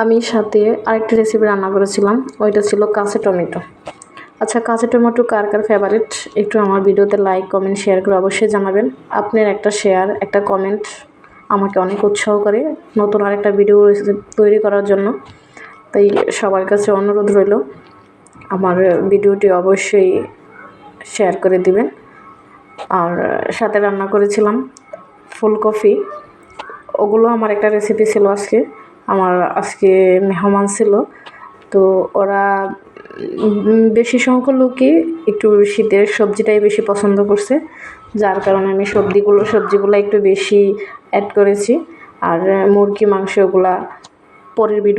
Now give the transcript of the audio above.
আমি সাথে আরেকটি রেসিপি রান্না করেছিলাম, ওইটা ছিল কাঁচা টমেটো। আচ্ছা, কাঁচা টমেটো কার কার ফেভারিট একটু আমার ভিডিওতে লাইক কমেন্ট শেয়ার করে অবশ্যই জানাবেন। আপনার একটা শেয়ার একটা কমেন্ট আমাকে অনেক উৎসাহ করে নতুন আরেকটা ভিডিও তৈরি করার জন্য। তাই সবার কাছে অনুরোধ রইল আমার ভিডিওটি অবশ্যই শেয়ার করে দিবেন। আর সাথে রান্না করেছিলাম ফুলকপি, ওগুলো আমার একটা রেসিপি ছিল। আজকে মেহমান ছিল, তো ওরা বেশি সংখ্যক লোকই একটু শীতের সবজিটাই বেশি পছন্দ করছে, যার কারণে আমি সবজিগুলো একটু বেশি অ্যাড করেছি। আর মুরগি মাংস ওগুলা পরের ভিডিও